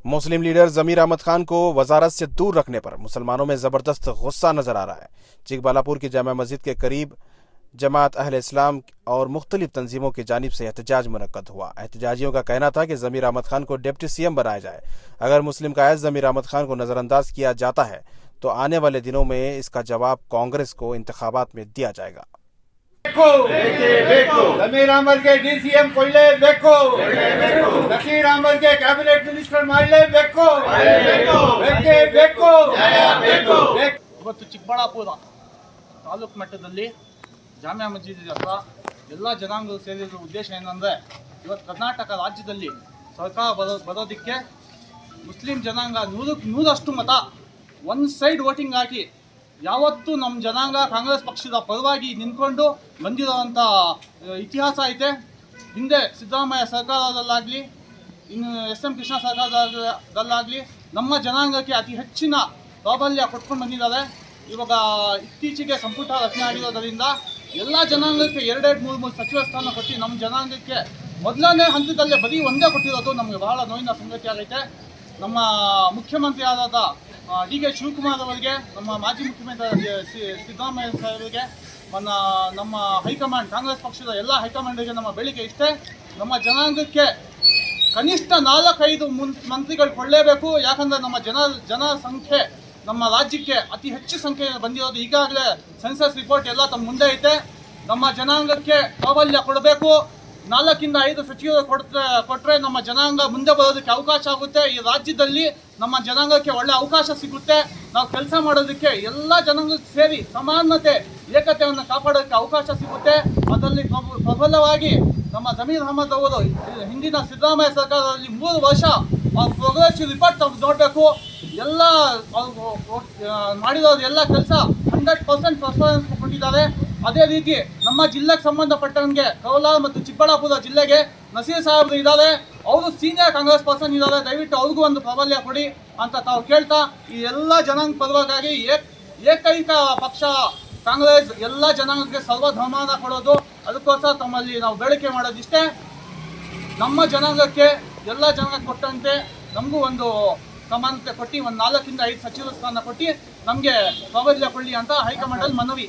मुस्लिम leader जमीर अहमद खान को वजारत से दूर रखने पर मुसलमानों में जबरदस्त गुस्सा नजर आ रहा है। चिकबालापुर की जामा मस्जिद के करीब जमात अहले इस्लाम और मुख्तलिफ तंजीमों की जानिब से एहतजाज मुनक्कद हुआ। एहतजाजियों का कहना था कि जमीर अहमद खान को डिप्टी सीएम बनाया जाए। अगर मुस्लिम कायद जमीर अहमद खान को नजरअंदाज किया जाता है तो आने वाले दिनों में इसका जवाब कांग्रेस को इंतखाबात में दिया जाएगा। जमीर अहमद के DCM ಕೊಳ್ಳೇಬೇಕು, ನಸೀರ್ ಅಹಮದ್ ಗೆ ಕ್ಯಾಬಿನೆಟ್ ಮಿನಿಸ್ಟರ್ ಮಾಡಲೇಬೇಕು, ಬೇಕು. ಇವತ್ತು ಚಿಕ್ಕಬಳ್ಳಾಪುರ ತಾಲೂಕು ಮಟ್ಟದಲ್ಲಿ ಜಾಮಿಯಾ ಮಸ್ಜಿದ್ ಹತ್ರ ಎಲ್ಲ ಜನಾಂಗಗಳು ಸೇರಿರುವ ಉದ್ದೇಶ ಏನಂದರೆ, ಇವತ್ತು ಕರ್ನಾಟಕ ರಾಜ್ಯದಲ್ಲಿ ಸರ್ಕಾರ ಬರೋದಕ್ಕೆ ಮುಸ್ಲಿಂ ಜನಾಂಗ 100% ಮತ ಒನ್ ಸೈಡ್ ವೋಟಿಂಗ್ ಹಾಕಿ ಯಾವತ್ತೂ ನಮ್ಮ ಜನಾಂಗ ಕಾಂಗ್ರೆಸ್ ಪಕ್ಷದ ಪರವಾಗಿ ನಿಂತ್ಕೊಂಡು ಬಂದಿರೋವಂಥ ಇತಿಹಾಸ ಐತೆ. ಹಿಂದೆ ಸಿದ್ದರಾಮಯ್ಯ ಸರ್ಕಾರದಲ್ಲಾಗಲಿ, ಇನ್ನು SM ಕೃಷ್ಣ ಸರ್ಕಾರದಲ್ಲಾಗಲಿ ನಮ್ಮ ಜನಾಂಗಕ್ಕೆ ಅತಿ ಹೆಚ್ಚಿನ ಪ್ರಾಬಲ್ಯ ಕೊಟ್ಕೊಂಡು ಬಂದಿದ್ದಾರೆ. ಇವಾಗ ಇತ್ತೀಚೆಗೆ ಸಂಪುಟ ರಚನೆ ಆಗಿರೋದರಿಂದ ಎಲ್ಲ ಜನಾಂಗಕ್ಕೆ 2-3 ಸಚಿವ ಸ್ಥಾನ ಕೊಟ್ಟು ನಮ್ಮ ಜನಾಂಗಕ್ಕೆ ಮೊದಲನೇ ಹಂತದಲ್ಲೇ ಬರೀ ಒಂದೇ ಕೊಟ್ಟಿರೋದು ನಮಗೆ ಬಹಳ ನೋವಿನ ಸಂಗತಿ ಆಗೈತೆ. ನಮ್ಮ ಮುಖ್ಯಮಂತ್ರಿ ಆದ DK ಶಿವಕುಮಾರ್ ಅವರಿಗೆ, ನಮ್ಮ ಮಾಜಿ ಮುಖ್ಯಮಂತ್ರಿ ಸಿದ್ದರಾಮಯ್ಯ ಸಾಹೇಬರಿಗೆ, ನಮ್ಮ ಹೈಕಮಾಂಡ್ ಕಾಂಗ್ರೆಸ್ ಪಕ್ಷದ ಎಲ್ಲ ಹೈಕಮಾಂಡ್ಗೆ ನಮ್ಮ ಬೇಡಿಕೆ ಇಷ್ಟೇ, ನಮ್ಮ ಜನಾಂಗಕ್ಕೆ ಕನಿಷ್ಠ 4-5 ಮಂತ್ರಿಗಳು ಕೊಳ್ಳೇಬೇಕು. ಯಾಕಂದರೆ ನಮ್ಮ ಜನಸಂಖ್ಯೆ ನಮ್ಮ ರಾಜ್ಯಕ್ಕೆ ಅತಿ ಹೆಚ್ಚು ಸಂಖ್ಯೆ ಬಂದಿರೋದು. ಈಗಾಗಲೇ ಸೆನ್ಸಸ್ ರಿಪೋರ್ಟ್ ಎಲ್ಲ ತಮ್ಮ ಮುಂದೆ ಐತೆ. ನಮ್ಮ ಜನಾಂಗಕ್ಕೆ ಪ್ರಾಬಲ್ಯ ಕೊಡಬೇಕು. 4-5 ಸಚಿವರು ಕೊಟ್ಟರೆ ನಮ್ಮ ಜನಾಂಗ ಮುಂದೆ ಬರೋದಕ್ಕೆ ಅವಕಾಶ ಆಗುತ್ತೆ. ಈ ರಾಜ್ಯದಲ್ಲಿ ನಮ್ಮ ಜನಾಂಗಕ್ಕೆ ಒಳ್ಳೆ ಅವಕಾಶ ಸಿಗುತ್ತೆ. ನಾವು ಕೆಲಸ ಮಾಡೋದಕ್ಕೆ ಎಲ್ಲ ಜನಾಂಗ ಸೇರಿ ಸಮಾನತೆ ಏಕತೆಯನ್ನು ಕಾಪಾಡೋದಕ್ಕೆ ಅವಕಾಶ ಸಿಗುತ್ತೆ. ಅದರಲ್ಲಿ ಪ್ರಬಲವಾಗಿ ನಮ್ಮ ಜಮೀರ್ ಅಹಮದ್ ಅವರು ಹಿಂದಿನ ಸಿದ್ದರಾಮಯ್ಯ ಸರ್ಕಾರದಲ್ಲಿ 3 ವರ್ಷ ಪ್ರೋಗ್ರೆಸಿವ್ ರಿಪೋರ್ಟ್ ನೋಡಬೇಕು. ಎಲ್ಲ ಮಾಡಿರೋದು ಎಲ್ಲ ಕೆಲಸ 100% ಪರ್ಫಾರ್ಮೆನ್ಸ್ ಕೊಟ್ಟಿದ್ದಾರೆ. ಅದೇ ರೀತಿ ನಮ್ಮ ಜಿಲ್ಲೆಗೆ ಸಂಬಂಧಪಟ್ಟಂಗೆ ಕೋಲಾರ ಮತ್ತು ಚಿಕ್ಕಬಳ್ಳಾಪುರ ಜಿಲ್ಲೆಗೆ ನಸೀರ್ ಸಾಹೇಬರು ಇದ್ದಾರೆ. ಅವರು ಸೀನಿಯರ್ ಕಾಂಗ್ರೆಸ್ ಪರ್ಸನ್ ಇದ್ದಾರೆ. ದಯವಿಟ್ಟು ಅವ್ರಿಗೂ ಒಂದು ಪ್ರಾಬಲ್ಯ ಕೊಡಿ ಅಂತ ತಾವು ಕೇಳ್ತಾ, ಈ ಎಲ್ಲ ಜನಾಂಗ ಪರವಾಗಿ ಏಕೈಕ ಪಕ್ಷ ಕಾಂಗ್ರೆಸ್ ಎಲ್ಲ ಜನಾಂಗಕ್ಕೆ ಸರ್ವಧರ್ಮಾನ ಕೊಡೋದು. ಅದಕ್ಕೋಸ್ಕರ ತಮ್ಮಲ್ಲಿ ನಾವು ಬೇಡಿಕೆ ಮಾಡೋದಿಷ್ಟೇ, ನಮ್ಮ ಜನಾಂಗಕ್ಕೆ ಎಲ್ಲ ಜನಾಂಗ ಕೊಟ್ಟಂತೆ ನಮಗೂ ಒಂದು ಸಮಾನತೆ ಕೊಟ್ಟು 4-5 ಸಚಿವ ಸ್ಥಾನ ಕೊಟ್ಟು ನಮಗೆ ಪ್ರಾಬಲ್ಯ ಕೊಡಲಿ ಅಂತ ಹೈಕಮಾಂಡಲ್ಲಿ ಮನವಿ.